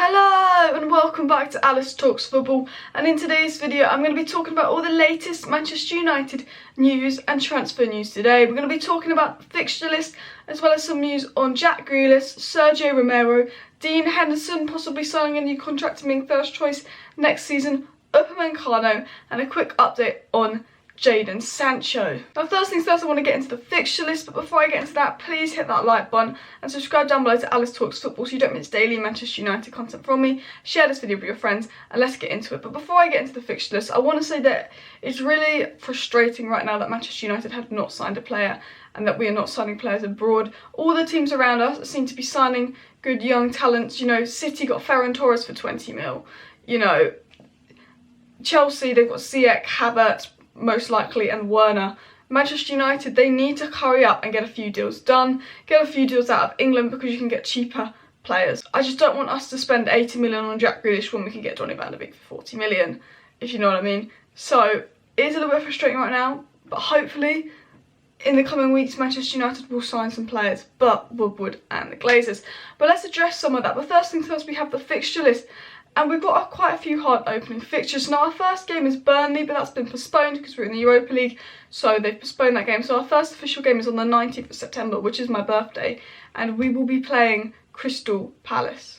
Hello and welcome back to Alice Talks Football, and in today's video I'm going to be talking about all the latest Manchester United news and transfer news today. We're going to be talking about the fixture list as well as some news on Jack Grealish, Sergio Romero, Dean Henderson possibly signing a new contract and being first choice next season, Upamencano, and a quick update on jadon Sancho. Now first things first, I want to get into the fixture list, but before I get into that, please hit that like button and subscribe down below to Alice Talks Football so you don't miss daily Manchester United content from me. Share this video with your friends and let's get into it. But before I get into the fixture list, I want to say that it's really frustrating right now that Manchester United have not signed a player and that we are not signing players abroad. All the teams around us seem to be signing good young talents. You know, City got Ferran Torres for 20 mil. You know, Chelsea, they've got Ziyech, Havertz, most likely, and Werner. Manchester United, they need to hurry up and get a few deals done, get a few deals out of England because you can get cheaper players. I just don't want us to spend 80 million on Jack Grealish when we can get Donny van de Beek for 40 million, if you know what I mean. So it is a little bit frustrating right now, but hopefully in the coming weeks Manchester United will sign some players, but Woodward and the Glazers. But let's address some of that. But first things first, we have the fixture list. And we've got quite a few hard opening fixtures. Now our first game is Burnley, but that's been postponed because we're in the Europa League, so they've postponed that game. So our first official game is on the 19th of September, which is my birthday, and we will be playing Crystal Palace.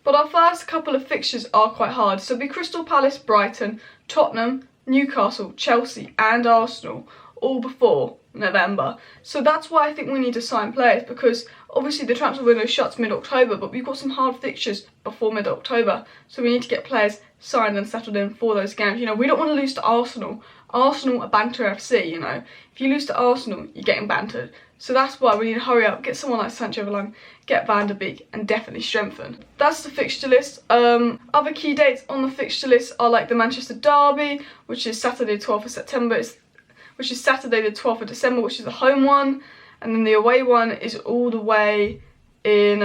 But our first couple of fixtures are quite hard. So it'll be Crystal Palace, Brighton, Tottenham, Newcastle, Chelsea and Arsenal, all before November. So that's why I think we need to sign players, because obviously the transfer window shuts mid-October, but we've got some hard fixtures before mid-October, so we need to get players signed and settled in for those games. You know, we don't want to lose to Arsenal. Arsenal are banter FC, you know. If you lose to Arsenal, you're getting bantered. So that's why we need to hurry up, get someone like Sancho over the line, get Van der Beek, and definitely strengthen. That's the fixture list. Other key dates on the fixture list are like the Manchester Derby, which is Saturday 12th of September, which is Saturday the 12th of December, which is the home one. And then the away one is all the way in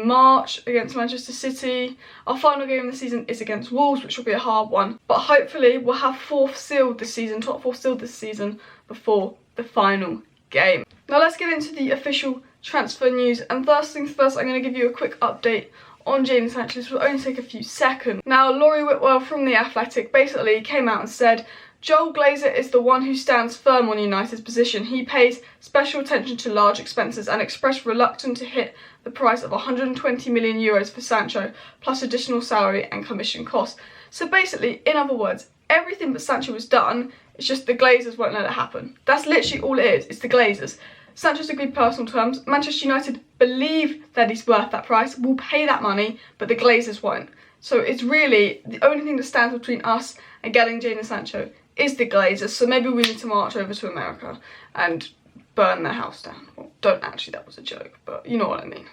March against Manchester City. Our final game of the season is against Wolves, which will be a hard one. But hopefully we'll have top four sealed this season before the final game. Now let's get into the official transfer news. And first things first, I'm going to give you a quick update on jadon Sancho. This will only take a few seconds. Now Laurie Whitwell from The Athletic basically came out and said, Joel Glazer is the one who stands firm on United's position. He pays special attention to large expenses and expressed reluctance to hit the price of 120 million euros for Sancho, plus additional salary and commission costs. So basically, in other words, everything but Sancho was done, it's just the Glazers won't let it happen. That's literally all it is, it's the Glazers. Sancho's agreed personal terms. Manchester United believe that he's worth that price, will pay that money, but the Glazers won't. So it's really the only thing that stands between us and getting jadon Sancho is the Glazers, so maybe we need to march over to America and burn their house down. Well, don't actually, that was a joke, but you know what I mean.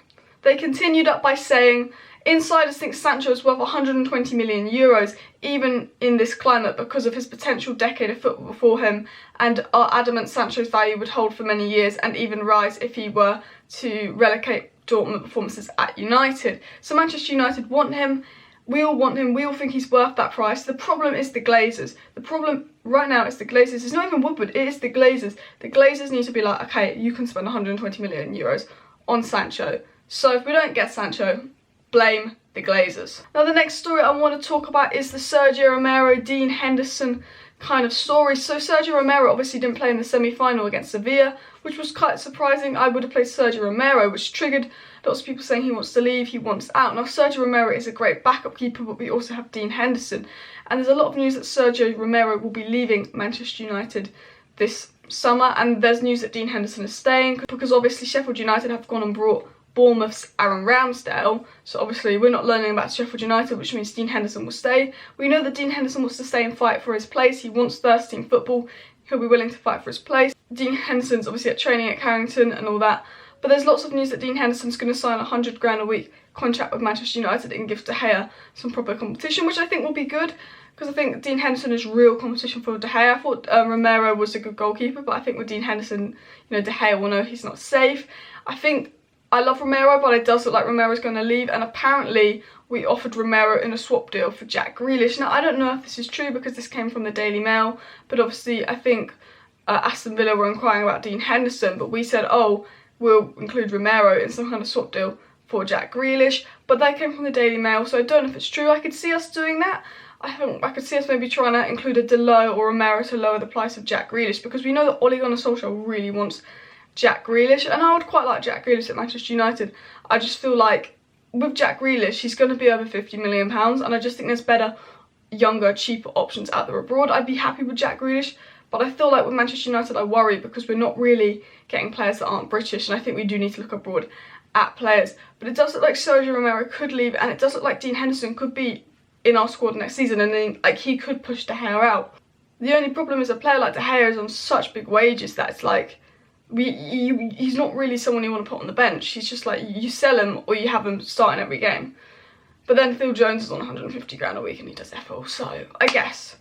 They continued up by saying, insiders think Sancho is worth 120 million euros, even in this climate, because of his potential decade of football before him, and are adamant Sancho's value would hold for many years and even rise if he were to replicate Dortmund performances at United. So Manchester United want him. We all want him, we all think he's worth that price. The problem is the Glazers. The problem right now is the Glazers. It's not even Woodward, it is the Glazers. The Glazers need to be like, okay, you can spend 120 million euros on Sancho. So if we don't get Sancho, blame the Glazers. Now the next story I want to talk about is the Sergio Romero, Dean Henderson kind of story. So Sergio Romero obviously didn't play in the semi-final against Sevilla, which was quite surprising. I would have played Sergio Romero, which triggered lots of people saying he wants to leave, he wants out. Now Sergio Romero is a great backup keeper, but we also have Dean Henderson. And there's a lot of news that Sergio Romero will be leaving Manchester United this summer, and there's news that Dean Henderson is staying, because obviously Sheffield United have gone and brought Bournemouth's Aaron Ramsdale, so obviously we're not learning about Sheffield United, which means Dean Henderson will stay. We know that Dean Henderson wants to stay and fight for his place. He wants first team football, he'll be willing to fight for his place. Dean Henderson's obviously at training at Carrington and all that, but there's lots of news that Dean Henderson's going to sign a 100 grand a week contract with Manchester United and give De Gea some proper competition, which I think will be good, because I think Dean Henderson is real competition for De Gea. I thought Romero was a good goalkeeper, but I think with Dean Henderson, you know, De Gea will know he's not safe. I love Romero, but it does look like Romero's going to leave, and apparently we offered Romero in a swap deal for Jack Grealish. Now, I don't know if this is true because this came from the Daily Mail, but obviously I think Aston Villa were inquiring about Dean Henderson, but we said, oh, we'll include Romero in some kind of swap deal for Jack Grealish, but that came from the Daily Mail, so I don't know if it's true. I could see us doing that. I could see us maybe trying to include a Dayot or Romero to lower the price of Jack Grealish, because we know that Ole Gunnar Solskjaer really wants Jack Grealish, and I would quite like Jack Grealish at Manchester United. I just feel like with Jack Grealish, he's going to be over £50 million, and I just think there's better, younger, cheaper options out there abroad. I'd be happy with Jack Grealish, but I feel like with Manchester United I worry because we're not really getting players that aren't British, and I think we do need to look abroad at players. But it does look like Sergio Romero could leave, and it does look like Dean Henderson could be in our squad next season, and then like he could push De Gea out. The only problem is a player like De Gea is on such big wages that it's like he's not really someone you want to put on the bench. He's just like, you sell him or you have him starting every game. But then Phil Jones is on 150 grand a week and he does F all, so I guess.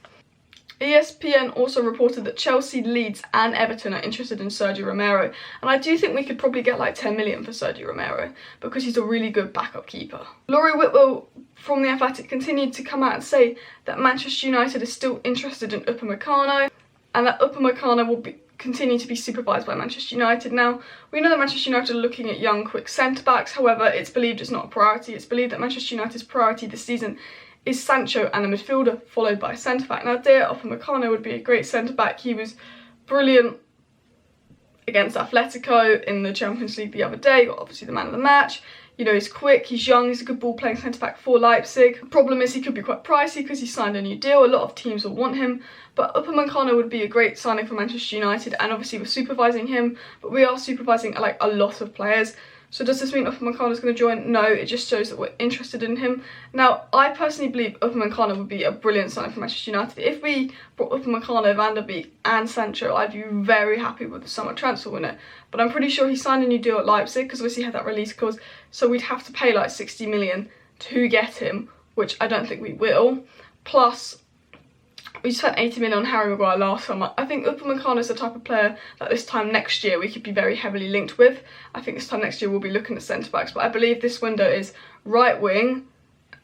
ESPN also reported that Chelsea, Leeds and Everton are interested in Sergio Romero, and I do think we could probably get like 10 million for Sergio Romero because he's a really good backup keeper. Laurie Whitwell from The Athletic continued to come out and say that Manchester United is still interested in Upamecano, and that Upamecano will continue to be supervised by Manchester United. Now, we know that Manchester United are looking at young, quick centre-backs, however, it's believed it's not a priority. It's believed that Manchester United's priority this season is Sancho and a midfielder, followed by a centre-back. Now, Dayot Upamecano would be a great centre-back. He was brilliant against Atletico in the Champions League the other day, got obviously the man of the match. You know, he's quick, he's young, he's a good ball-playing centre-back for Leipzig. The problem is he could be quite pricey because he signed a new deal. A lot of teams will want him, but Upamencano would be a great signing for Manchester United, and obviously we're supervising him, but we are supervising like a lot of players. So does this mean Upamecano is going to join? No, it just shows that we're interested in him. Now, I personally believe Upamecano would be a brilliant signing for Manchester United. If we brought Upamecano, Van der Beek and Sancho, I'd be very happy with the summer transfer window. But I'm pretty sure he signed a new deal at Leipzig because obviously he had that release clause. So we'd have to pay like 60 million to get him, which I don't think we will. Plus, we spent 80 million on Harry Maguire last summer. I think Upamecano is the type of player that this time next year we could be very heavily linked with. I think this time next year we'll be looking at centre-backs, but I believe this window is right wing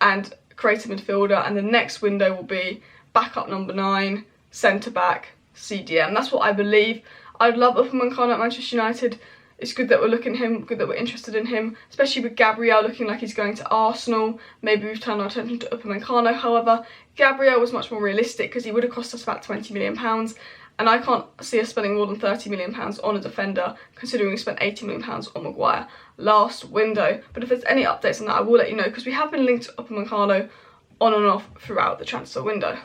and creative midfielder, and the next window will be backup number 9, centre-back, CDM. That's what I believe. I'd love Upamecano at Manchester United. It's good that we're looking at him, good that we're interested in him, especially with Gabriel looking like he's going to Arsenal. Maybe we've turned our attention to Upamencano. However, Gabriel was much more realistic because he would have cost us about £20 million, and I can't see us spending more than £30 million on a defender, considering we spent £80 million on Maguire last window. But if there's any updates on that, I will let you know, because we have been linked to Upamecano on and off throughout the transfer window.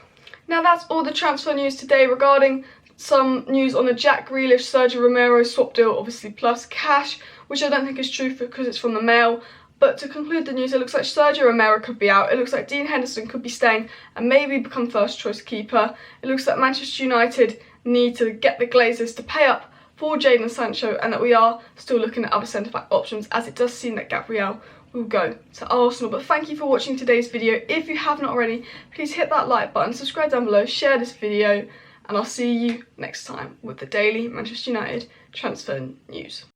Now that's all the transfer news today. Regarding some news on the Jack Grealish, Sergio Romero swap deal, obviously plus cash, which I don't think is true because it's from the Mail. But to conclude the news, it looks like Sergio Romero could be out. It looks like Dean Henderson could be staying and maybe become first choice keeper. It looks like Manchester United need to get the Glazers to pay up for Jadon and Sancho, and that we are still looking at other centre-back options, as it does seem that Gabriel will go to Arsenal. But thank you for watching today's video. If you haven't already, please hit that like button, subscribe down below, share this video, and I'll see you next time with the daily Manchester United transfer news.